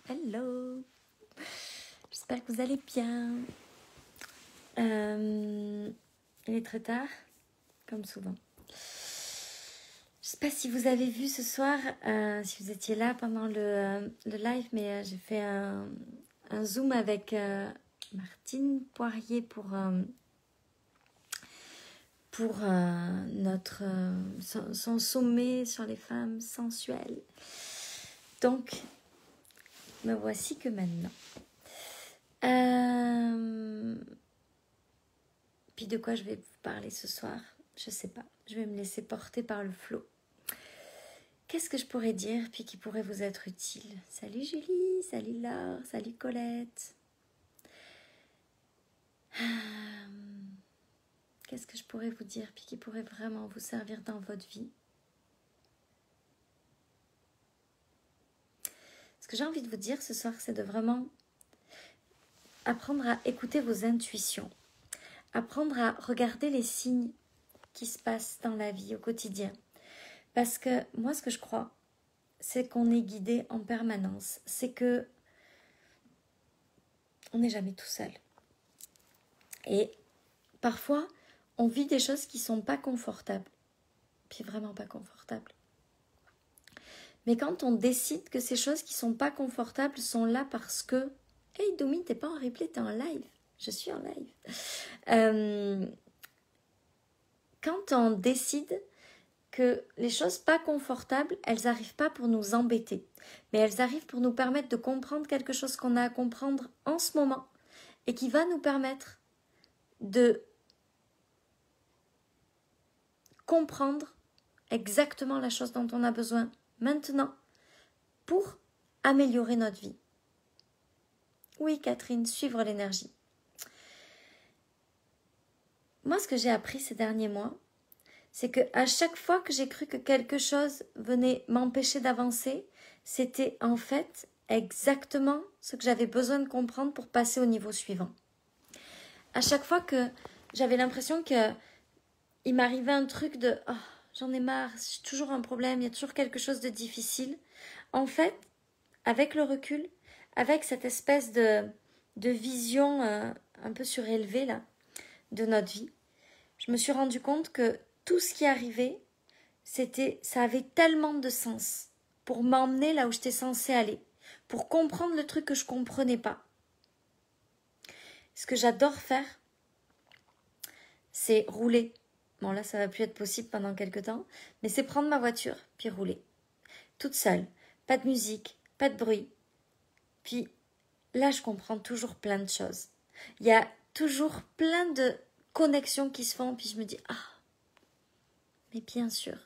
Hello, j'espère que vous allez bien. Il est très tard, comme souvent. Je ne sais pas si vous avez vu ce soir, si vous étiez là pendant le live, mais j'ai fait un zoom avec Martine Poirier pour son sommet sur les femmes sensuelles. Donc, me voici que maintenant. Puis de quoi je vais vous parler ce soir? Je sais pas. Je vais me laisser porter par le flot. Qu'est-ce que je pourrais dire puis qui pourrait vous être utile? Salut Julie, salut Laure, salut Colette. Qu'est-ce que je pourrais vous dire puis qui pourrait vraiment vous servir dans votre vie? Ce que j'ai envie de vous dire ce soir, c'est de vraiment apprendre à écouter vos intuitions. Apprendre à regarder les signes qui se passent dans la vie au quotidien. Parce que moi, ce que je crois, c'est qu'on est guidé en permanence. C'est que on n'est jamais tout seul. Et parfois, on vit des choses qui ne sont pas confortables. Puis vraiment pas confortables. Mais quand on décide que ces choses qui ne sont pas confortables sont là parce que... Hey Domi, t'es pas en replay, t'es en live. Je suis en live. Quand on décide que les choses pas confortables, elles n'arrivent pas pour nous embêter, mais elles arrivent pour nous permettre de comprendre quelque chose qu'on a à comprendre en ce moment et qui va nous permettre de comprendre exactement la chose dont on a besoin maintenant pour améliorer notre vie. Oui, Catherine, suivre l'énergie. Moi, ce que j'ai appris ces derniers mois, c'est qu'à chaque fois que j'ai cru que quelque chose venait m'empêcher d'avancer, c'était en fait exactement ce que j'avais besoin de comprendre pour passer au niveau suivant. À chaque fois que j'avais l'impression qu'il m'arrivait un truc de « oh, j'en ai marre, j'ai toujours un problème, il y a toujours quelque chose de difficile », en fait, avec le recul, avec cette espèce de vision un peu surélevée là, de notre vie, je me suis rendu compte que tout ce qui arrivait, ça avait tellement de sens pour m'emmener là où j'étais censée aller, pour comprendre le truc que je ne comprenais pas. Ce que j'adore faire, c'est rouler. Bon là, ça ne va plus être possible pendant quelques temps, mais c'est prendre ma voiture, puis rouler. Toute seule, pas de musique, pas de bruit. Puis là, je comprends toujours plein de choses. Il y a toujours plein de connexions qui se font, puis je me dis « ah, mais bien sûr,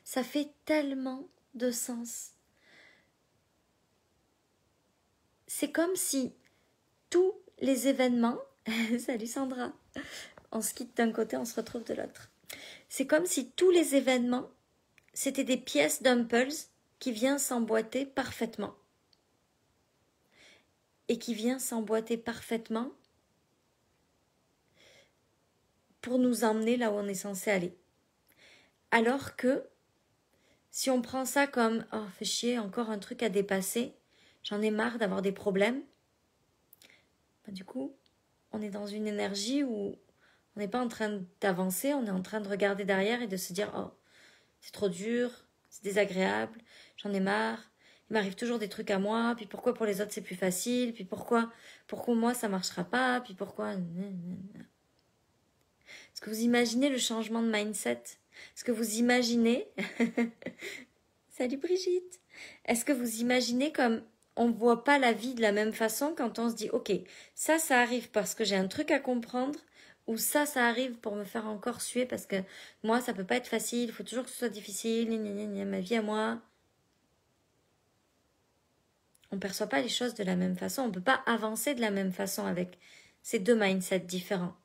ça fait tellement de sens. » C'est comme si tous les événements... Salut Sandra. On se quitte d'un côté, on se retrouve de l'autre. C'est comme si tous les événements, c'était des pièces d'un puzzle qui vient s'emboîter parfaitement. Et qui vient s'emboîter parfaitement pour nous emmener là où on est censé aller. Alors que, si on prend ça comme « oh, fais chier, encore un truc à dépasser, j'en ai marre d'avoir des problèmes », du coup, on est dans une énergie où on n'est pas en train d'avancer, on est en train de regarder derrière et de se dire « oh, c'est trop dur, c'est désagréable, j'en ai marre, il m'arrive toujours des trucs à moi, puis pourquoi pour les autres c'est plus facile, puis pourquoi moi ça marchera pas, puis pourquoi... » Est-ce que vous imaginez le changement de mindset? Est-ce que vous imaginez... Salut Brigitte! Est-ce que vous imaginez comme on ne voit pas la vie de la même façon quand on se dit « ok, ça arrive parce que j'ai un truc à comprendre » ou ça arrive pour me faire encore suer parce que moi, ça peut pas être facile, il faut toujours que ce soit difficile, ma vie à moi. On ne perçoit pas les choses de la même façon, on ne peut pas avancer de la même façon avec ces deux mindsets différents.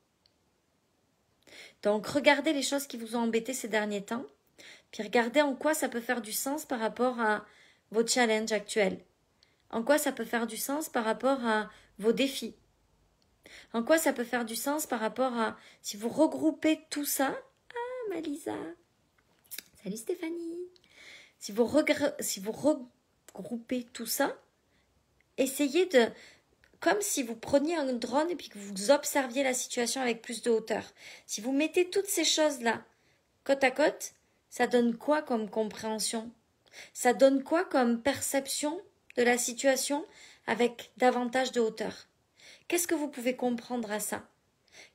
Donc, regardez les choses qui vous ont embêté ces derniers temps, puis regardez en quoi ça peut faire du sens par rapport à vos challenges actuels. En quoi ça peut faire du sens par rapport à vos défis. En quoi ça peut faire du sens par rapport à... Si vous regroupez tout ça... Ah, Malisa. Salut Stéphanie. Si vous regroupez tout ça, essayez de, comme si vous preniez un drone et puis que vous observiez la situation avec plus de hauteur. Si vous mettez toutes ces choses-là côte à côte, ça donne quoi comme compréhension? Ça donne quoi comme perception de la situation avec davantage de hauteur? Qu'est-ce que vous pouvez comprendre à ça?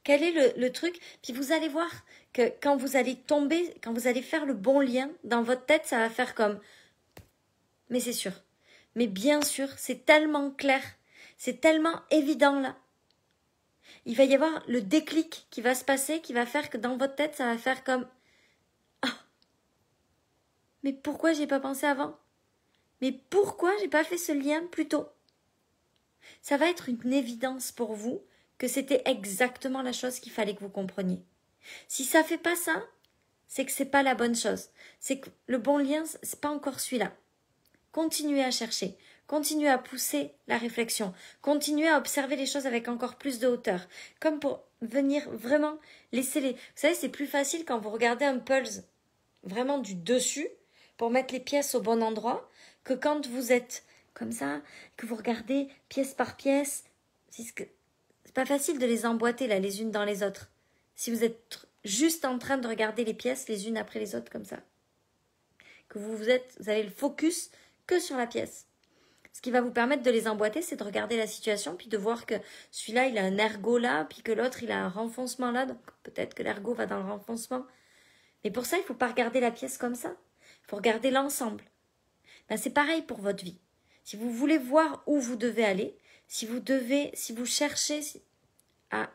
Quel est le truc? Puis vous allez voir que quand vous allez tomber, quand vous allez faire le bon lien, dans votre tête, ça va faire comme « Mais c'est sûr. Mais bien sûr, c'est tellement clair. C'est tellement évident là. » Il va y avoir le déclic qui va se passer, qui va faire que dans votre tête, ça va faire comme « Ah, mais pourquoi j'ai pas pensé avant? Mais pourquoi j'ai pas fait ce lien plus tôt ?» Ça va être une évidence pour vous que c'était exactement la chose qu'il fallait que vous compreniez. Si ça fait pas ça, c'est que c'est pas la bonne chose. C'est que le bon lien, c'est pas encore celui-là. Continuez à chercher, continuez à pousser la réflexion, continuez à observer les choses avec encore plus de hauteur, comme pour venir vraiment laisser les... Vous savez, c'est plus facile quand vous regardez un puzzle vraiment du dessus pour mettre les pièces au bon endroit que quand vous êtes comme ça, que vous regardez pièce par pièce. C'est pas facile de les emboîter là, les unes dans les autres. Si vous êtes juste en train de regarder les pièces les unes après les autres comme ça, que vous avez le focus que sur la pièce. Ce qui va vous permettre de les emboîter, c'est de regarder la situation, puis de voir que celui-là, il a un ergot là, puis que l'autre, il a un renfoncement là, donc peut-être que l'ergot va dans le renfoncement. Mais pour ça, il ne faut pas regarder la pièce comme ça. Il faut regarder l'ensemble. Ben, c'est pareil pour votre vie. Si vous voulez voir où vous devez aller, si vous cherchez à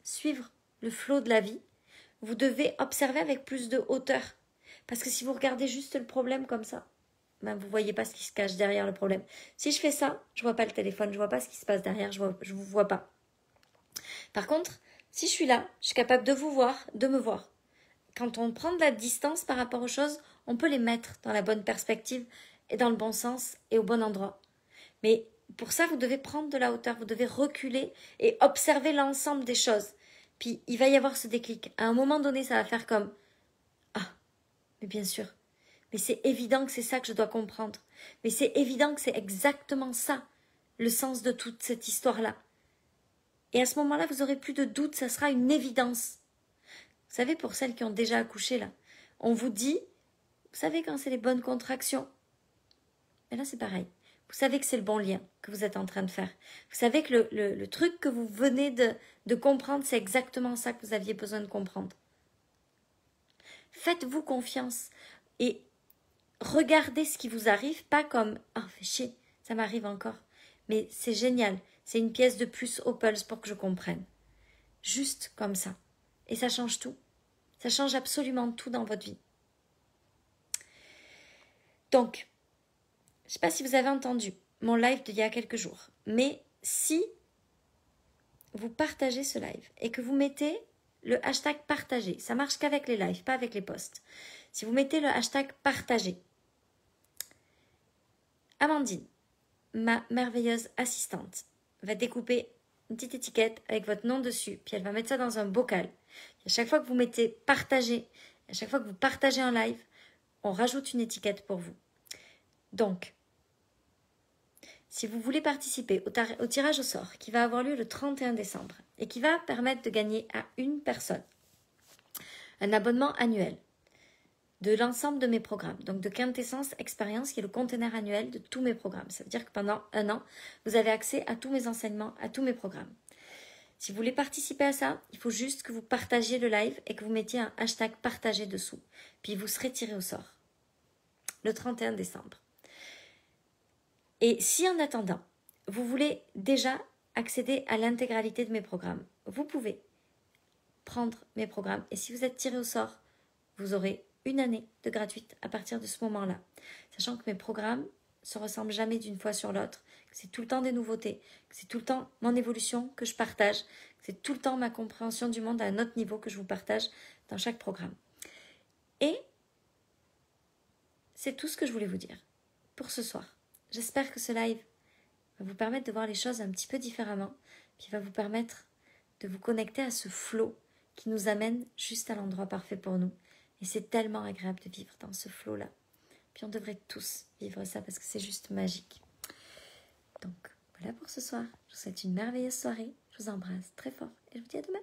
suivre le flot de la vie, vous devez observer avec plus de hauteur. Parce que si vous regardez juste le problème comme ça, ben vous ne voyez pas ce qui se cache derrière le problème. Si je fais ça, je ne vois pas le téléphone, je ne vois pas ce qui se passe derrière, je ne vous vois pas. Par contre, si je suis là, je suis capable de vous voir, de me voir. Quand on prend de la distance par rapport aux choses, on peut les mettre dans la bonne perspective et dans le bon sens et au bon endroit. Mais pour ça, vous devez prendre de la hauteur, vous devez reculer et observer l'ensemble des choses. Puis il va y avoir ce déclic. À un moment donné, ça va faire comme « Ah, mais bien sûr, mais c'est évident que c'est ça que je dois comprendre. Mais c'est évident que c'est exactement ça, le sens de toute cette histoire-là. » Et à ce moment-là, vous n'aurez plus de doute, ça sera une évidence. Vous savez, pour celles qui ont déjà accouché, là, on vous dit, vous savez quand c'est les bonnes contractions. Mais là, c'est pareil. Vous savez que c'est le bon lien que vous êtes en train de faire. Vous savez que le truc que vous venez de comprendre, c'est exactement ça que vous aviez besoin de comprendre. Faites-vous confiance et regardez ce qui vous arrive, pas comme « Ah, fais chier, ça m'arrive encore. » Mais c'est génial, c'est une pièce de plus au pulse pour que je comprenne. Juste comme ça. Et ça change tout. Ça change absolument tout dans votre vie. Donc, je ne sais pas si vous avez entendu mon live d'il y a quelques jours, mais si vous partagez ce live et que vous mettez le hashtag partager, ça marche qu'avec les lives, pas avec les posts. Si vous mettez le hashtag partager, Amandine, ma merveilleuse assistante, va découper une petite étiquette avec votre nom dessus, puis elle va mettre ça dans un bocal. Et à chaque fois que vous mettez partager, à chaque fois que vous partagez en live, on rajoute une étiquette pour vous. Donc, si vous voulez participer au tirage au sort qui va avoir lieu le 31 décembre et qui va permettre de gagner à une personne un abonnement annuel de l'ensemble de mes programmes, donc de Quintessence Expérience qui est le conteneur annuel de tous mes programmes. Ça veut dire que pendant un an, vous avez accès à tous mes enseignements, à tous mes programmes. Si vous voulez participer à ça, il faut juste que vous partagiez le live et que vous mettiez un hashtag partagé dessous. Puis vous serez tiré au sort le 31 décembre. Et si en attendant, vous voulez déjà accéder à l'intégralité de mes programmes, vous pouvez prendre mes programmes. Et si vous êtes tiré au sort, vous aurez une année de gratuite à partir de ce moment-là. Sachant que mes programmes se ressemblent jamais d'une fois sur l'autre, que c'est tout le temps des nouveautés, que c'est tout le temps mon évolution que je partage, que c'est tout le temps ma compréhension du monde à un autre niveau que je vous partage dans chaque programme. Et c'est tout ce que je voulais vous dire pour ce soir. J'espère que ce live va vous permettre de voir les choses un petit peu différemment, puis va vous permettre de vous connecter à ce flow qui nous amène juste à l'endroit parfait pour nous. Et c'est tellement agréable de vivre dans ce flow-là. Puis on devrait tous vivre ça parce que c'est juste magique. Voilà pour ce soir. Je vous souhaite une merveilleuse soirée. Je vous embrasse très fort et je vous dis à demain.